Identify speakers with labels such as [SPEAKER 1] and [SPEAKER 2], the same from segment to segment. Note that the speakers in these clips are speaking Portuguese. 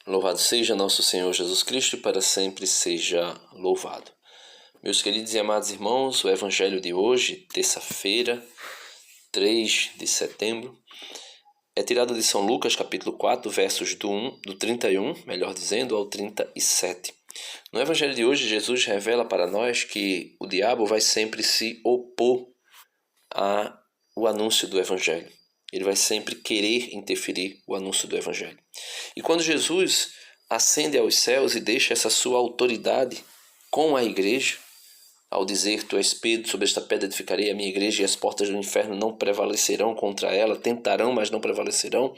[SPEAKER 1] Louvado seja nosso Senhor Jesus Cristo, para sempre seja louvado. Meus queridos e amados irmãos, o Evangelho de hoje, terça-feira, 3 de setembro, é tirado de São Lucas, capítulo 4, versos do 31, melhor dizendo, ao 37. No Evangelho de hoje, Jesus revela para nós que o diabo vai sempre se opor ao anúncio do Evangelho. Ele vai sempre querer interferir o anúncio do Evangelho. E quando Jesus ascende aos céus e deixa essa sua autoridade com a igreja, ao dizer, tu és Pedro, sobre esta pedra edificarei a minha igreja e as portas do inferno não prevalecerão contra ela, tentarão, mas não prevalecerão.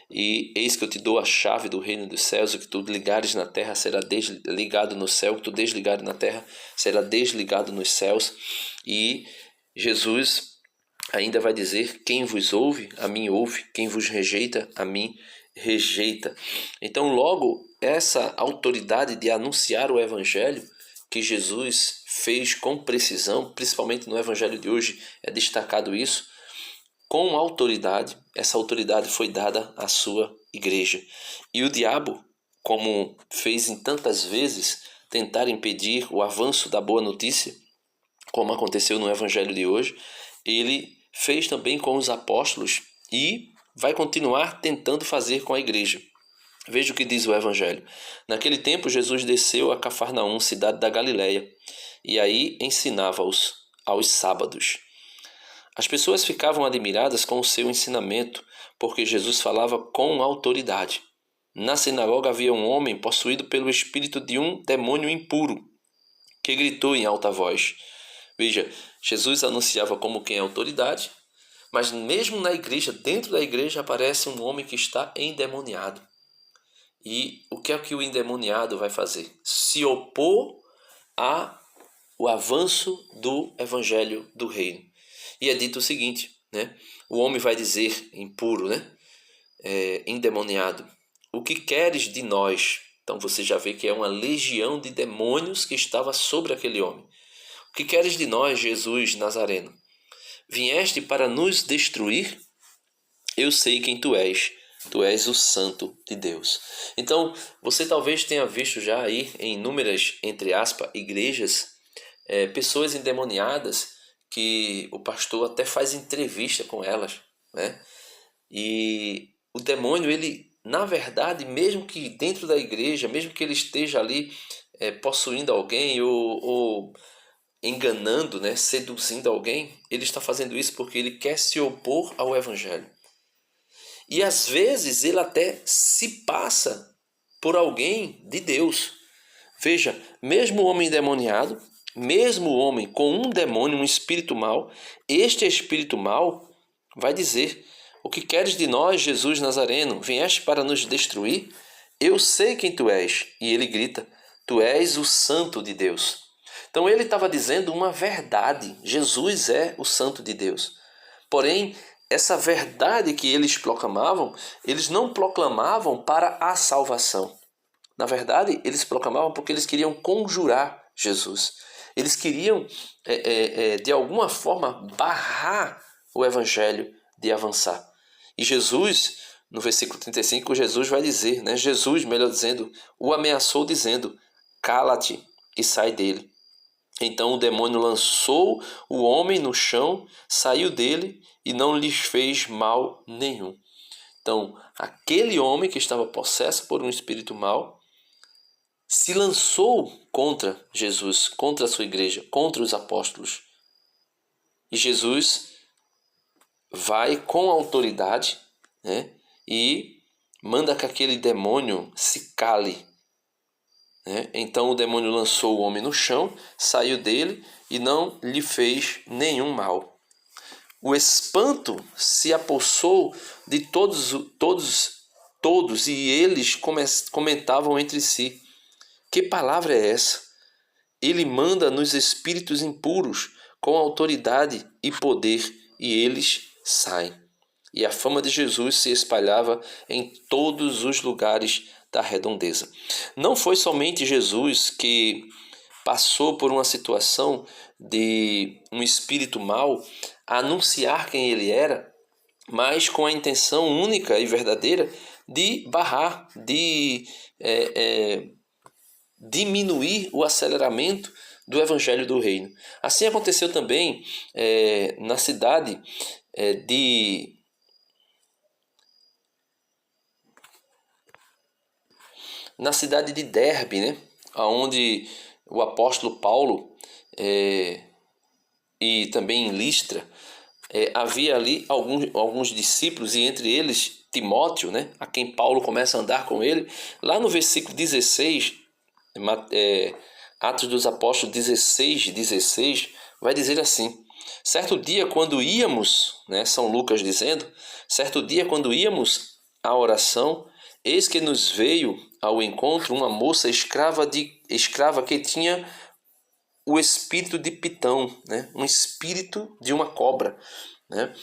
[SPEAKER 1] E eis que eu te dou a chave do reino dos céus, o que tu ligares na terra será desligado no céu, o que tu desligares na terra será desligado nos céus. E Jesus ainda vai dizer, quem vos ouve, a mim ouve, quem vos rejeita, a mim rejeita. Então, logo, essa autoridade de anunciar o Evangelho que Jesus fez com precisão, principalmente no Evangelho de hoje é destacado isso, com autoridade, essa autoridade foi dada à sua igreja. E o diabo, como fez em tantas vezes, tentar impedir o avanço da boa notícia, como aconteceu no Evangelho de hoje, ele fez também com os apóstolos e vai continuar tentando fazer com a igreja. Veja o que diz o Evangelho. Naquele tempo, Jesus desceu a Cafarnaum, cidade da Galileia, e aí ensinava-os aos sábados. As pessoas ficavam admiradas com o seu ensinamento, porque Jesus falava com autoridade. Na sinagoga havia um homem possuído pelo espírito de um demônio impuro, que gritou em alta voz. Veja, Jesus anunciava como quem é autoridade, mas mesmo na igreja, dentro da igreja, aparece um homem que está endemoniado. E o que é que o endemoniado vai fazer? Se opor ao avanço do evangelho do reino. E é dito o seguinte, né? O homem vai dizer, impuro, né? Endemoniado, o que queres de nós? Então você já vê que é uma legião de demônios que estava sobre aquele homem. O que queres de nós, Jesus Nazareno? Vieste para nos destruir? Eu sei quem tu és o Santo de Deus. Então, você talvez tenha visto já aí em inúmeras, entre aspas, igrejas, pessoas endemoniadas que o pastor até faz entrevista com elas, né? E o demônio, ele, na verdade, mesmo que dentro da igreja, mesmo que ele esteja ali possuindo alguém ou enganando, né, seduzindo alguém, ele está fazendo isso porque ele quer se opor ao evangelho. E às vezes ele até se passa por alguém de Deus. Veja, mesmo o homem endemoniado, mesmo o homem com um demônio, um espírito mau, este espírito mau vai dizer, o que queres de nós, Jesus Nazareno? Vieste para nos destruir? Eu sei quem tu és. E ele grita, tu és o Santo de Deus. Então ele estava dizendo uma verdade, Jesus é o Santo de Deus. Porém, essa verdade que eles proclamavam, eles não proclamavam para a salvação. Na verdade, eles proclamavam porque eles queriam conjurar Jesus. Eles queriam, de alguma forma, barrar o evangelho de avançar. E Jesus, no versículo 35, Jesus vai dizer, né? Jesus, melhor dizendo, o ameaçou dizendo, cala-te e sai dele. Então o demônio lançou o homem no chão, saiu dele e não lhes fez mal nenhum. Então, aquele homem que estava possesso por um espírito mau se lançou contra Jesus, contra a sua igreja, contra os apóstolos. E Jesus vai com autoridade, né, e manda que aquele demônio se cale. Então o demônio lançou o homem no chão, saiu dele e não lhe fez nenhum mal. O espanto se apossou de todos, e eles comentavam entre si, que palavra é essa? Ele manda nos espíritos impuros com autoridade e poder, e eles saem. E a fama de Jesus se espalhava em todos os lugares da redondeza. Não foi somente Jesus que passou por uma situação de um espírito mau a anunciar quem ele era, mas com a intenção única e verdadeira de barrar, de diminuir o aceleramento do evangelho do reino. Assim aconteceu também na cidade de Derbe, né? Onde o apóstolo Paulo e também em Listra havia ali alguns discípulos, e entre eles Timóteo, né? A quem Paulo começa a andar com ele. Lá no versículo 16, Atos dos Apóstolos 16, vai dizer assim: certo dia quando íamos, né, São Lucas dizendo, certo dia quando íamos à oração, eis que nos veio ao encontro uma moça escrava que tinha o espírito de Pitão, né, um espírito de uma cobra, né,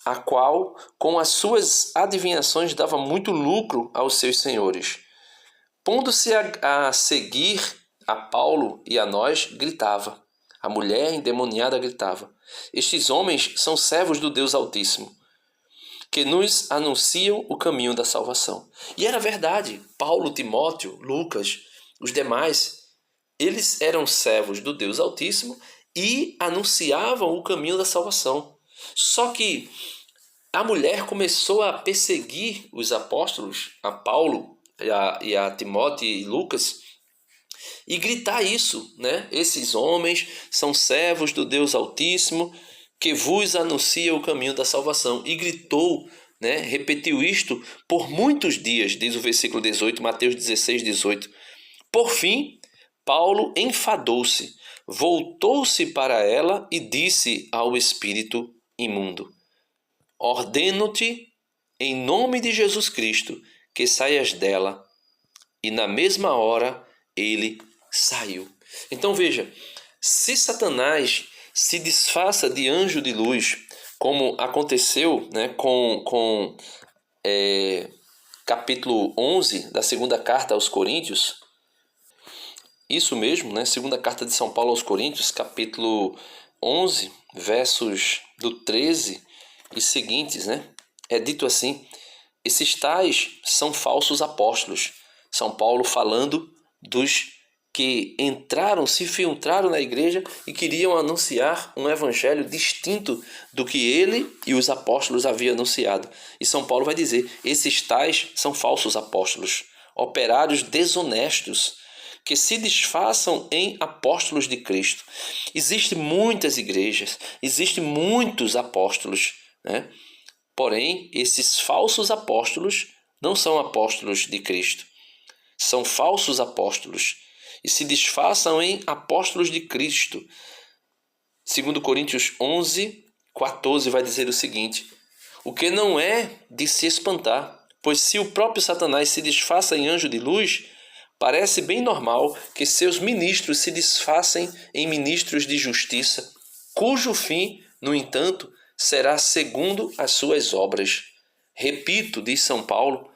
[SPEAKER 1] a qual com as suas adivinhações dava muito lucro aos seus senhores. Pondo-se a seguir a Paulo e a nós, gritava. A mulher endemoniada gritava: estes homens são servos do Deus Altíssimo, que nos anunciam o caminho da salvação. E era verdade. Paulo, Timóteo, Lucas, os demais, eles eram servos do Deus Altíssimo e anunciavam o caminho da salvação. Só que a mulher começou a perseguir os apóstolos, a Paulo e a Timóteo e Lucas, e gritar isso, né? Esses homens são servos do Deus Altíssimo, que vos anuncia o caminho da salvação. E gritou, né? Repetiu isto por muitos dias, diz o versículo 18, Mateus 16:18. Por fim, Paulo enfadou-se, voltou-se para ela e disse ao espírito imundo: ordeno-te, em nome de Jesus Cristo, que saias dela. E na mesma hora ele saiu. Então veja, se Satanás se disfarça de anjo de luz, como aconteceu, né, com capítulo 11 da segunda carta aos Coríntios, isso mesmo, né, segunda carta de São Paulo aos Coríntios, capítulo 11, versos do 13 e seguintes, né, é dito assim: esses tais são falsos apóstolos. São Paulo falando dos que se infiltraram na igreja e queriam anunciar um evangelho distinto do que ele e os apóstolos haviam anunciado. E São Paulo vai dizer: esses tais são falsos apóstolos, operários desonestos, que se disfarçam em apóstolos de Cristo. Existem muitas igrejas, existem muitos apóstolos, né? Porém, esses falsos apóstolos não são apóstolos de Cristo. São falsos apóstolos e se disfarçam em apóstolos de Cristo. 2 Coríntios 11:14 vai dizer o seguinte: o que não é de se espantar, pois se o próprio Satanás se disfarça em anjo de luz, parece bem normal que seus ministros se disfarcem em ministros de justiça, cujo fim, no entanto, será segundo as suas obras. Repito, diz São Paulo,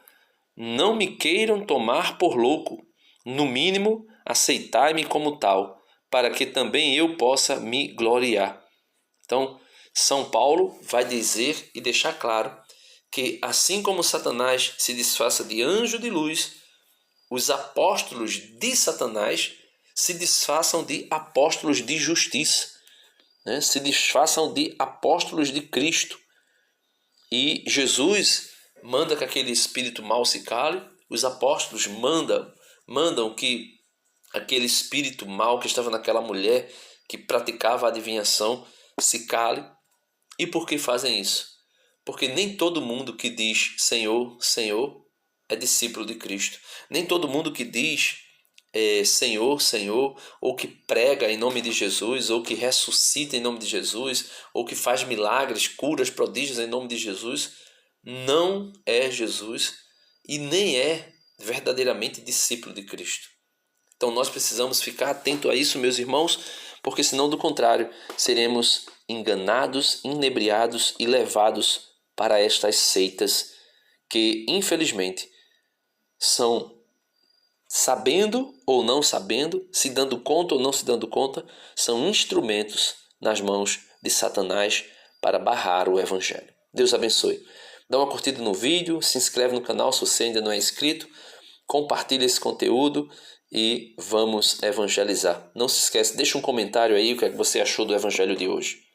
[SPEAKER 1] não me queiram tomar por louco, no mínimo aceitai-me como tal, para que também eu possa me gloriar. Então, São Paulo vai dizer e deixar claro que assim como Satanás se disfarça de anjo de luz, os apóstolos de Satanás se disfarçam de apóstolos de justiça, né? Se disfarçam de apóstolos de Cristo. E Jesus manda que aquele espírito mau se cale, os apóstolos mandam que aquele espírito mau que estava naquela mulher que praticava a adivinhação se cale. E por que fazem isso? Porque nem todo mundo que diz Senhor, Senhor é discípulo de Cristo. Nem todo mundo que diz Senhor, Senhor, ou que prega em nome de Jesus, ou que ressuscita em nome de Jesus, ou que faz milagres, curas, prodígios em nome de Jesus, não é Jesus e nem é verdadeiramente discípulo de Cristo. Então nós precisamos ficar atento a isso, meus irmãos, porque senão, do contrário, seremos enganados, inebriados e levados para estas seitas que, infelizmente, são, sabendo ou não sabendo, se dando conta ou não se dando conta, são instrumentos nas mãos de Satanás para barrar o Evangelho. Deus abençoe. Dá uma curtida no vídeo, se inscreve no canal se você ainda não é inscrito, compartilha esse conteúdo e vamos evangelizar. Não se esquece, deixa um comentário aí o que é que você achou do evangelho de hoje.